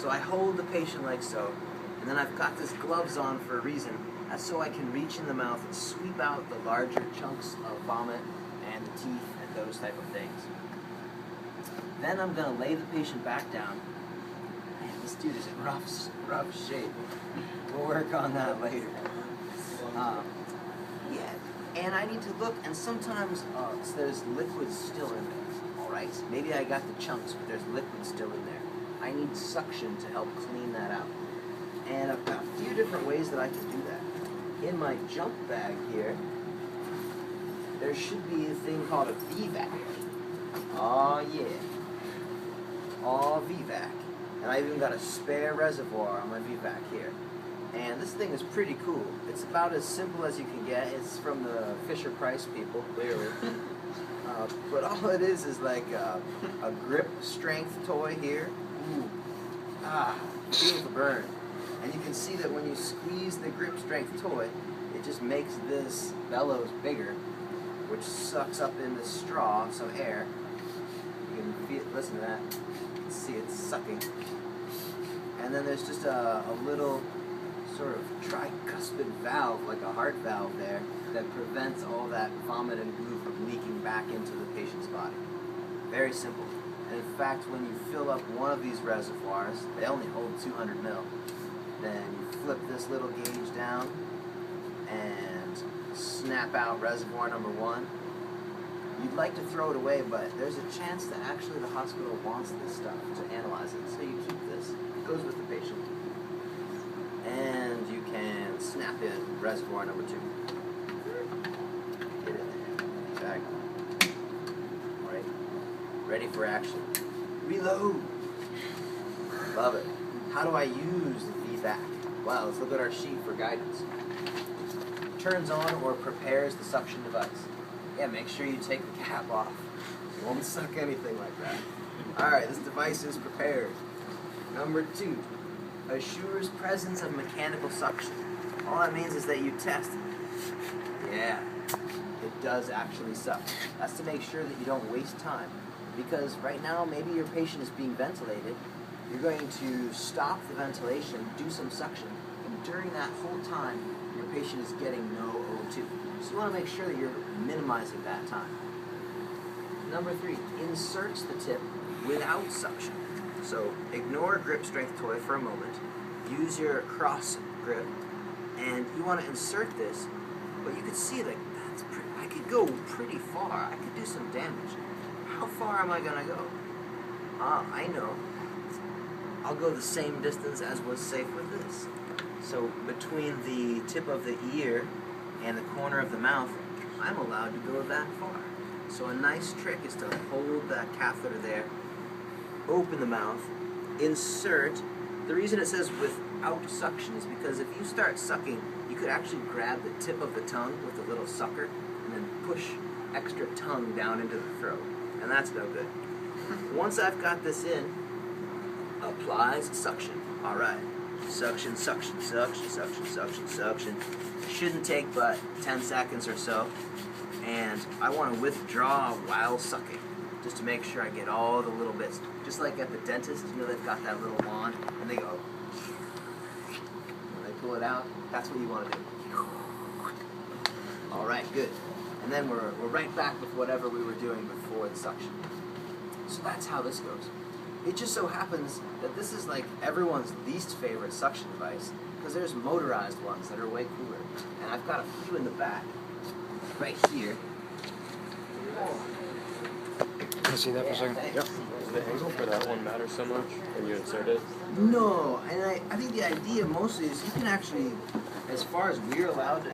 So I hold the patient like so, and then I've got this gloves on for a reason. That's so I can reach in the mouth and sweep out the larger chunks of vomit and the teeth and those type of things. Then I'm going to lay the patient back down. Man, this dude is in rough shape. We'll work on that later. Yeah, and I need to look, and sometimes there's liquid still in there. Alright, maybe I got the chunks, but there's liquid still in there. I need suction to help clean that out. And I've got a few different ways that I can do that. In my jump bag here, there should be a thing called a VVAC. Oh yeah. Oh, VVAC. And I even got a spare reservoir on my VVAC here. And this thing is pretty cool. It's about as simple as you can get. It's from the Fisher-Price people, clearly. But all it is like a grip strength toy here. Ooh. Beautiful burn. And you can see that when you squeeze the grip strength toy, it just makes this bellows bigger, which sucks up in the straw some air. You can feel, listen to that. You can see it sucking. And then there's just a little sort of tricuspid valve, like a heart valve there, that prevents all that vomit and glue from leaking back into the patient's body. Very simple. And in fact, when you fill up one of these reservoirs, they only hold 200 ml. Then you flip this little gauge down and snap out reservoir number 1. You'd like to throw it away, but there's a chance that actually the hospital wants this stuff to analyze it. So you keep this. It goes with the patient. And you can snap in reservoir number 2. Get in there. Back. Alright. Ready for action. Reload. Love it. How do I use the VVAC? Well, let's look at our sheet for guidance. Turns on or prepares the suction device. Yeah, make sure you take the cap off. It won't suck anything like that. Alright, this device is prepared. Number 2, assures presence of mechanical suction. All that means is that you test. Yeah, it does actually suck. That's to make sure that you don't waste time. Because right now, maybe your patient is being ventilated. You're going to stop the ventilation, do some suction, and during that whole time, your patient is getting no O2. So you want to make sure that you're minimizing that time. Number 3, inserts the tip without suction. So ignore grip strength toy for a moment. Use your cross grip, and you want to insert this, but you can see like I could go pretty far. I could do some damage. How far am I gonna go? I know. I'll go the same distance as was safe with this. So between the tip of the ear and the corner of the mouth, I'm allowed to go that far. So a nice trick is to hold that catheter there, open the mouth, insert. The reason it says without suction is because if you start sucking, you could actually grab the tip of the tongue with a little sucker and then push extra tongue down into the throat. And that's no good. Once I've got this in, applies suction. Alright. Suction, suction, suction, suction, suction, suction. Shouldn't take but 10 seconds or so. And I want to withdraw while sucking, just to make sure I get all the little bits. Just like at the dentist, you know, they've got that little wand, and they go, when they pull it out, that's what you want to do. Alright, good. And then we're right back with whatever we were doing before the suction. So that's how this goes. It just so happens that this is like everyone's least favorite suction device, because there's motorized ones that are way cooler. And I've got a few in the back, right here. Can I see that for a second? Thanks. Yep. Does the angle for that one matter so much when you insert it? No, and I think the idea mostly is you can actually, as far as we're allowed to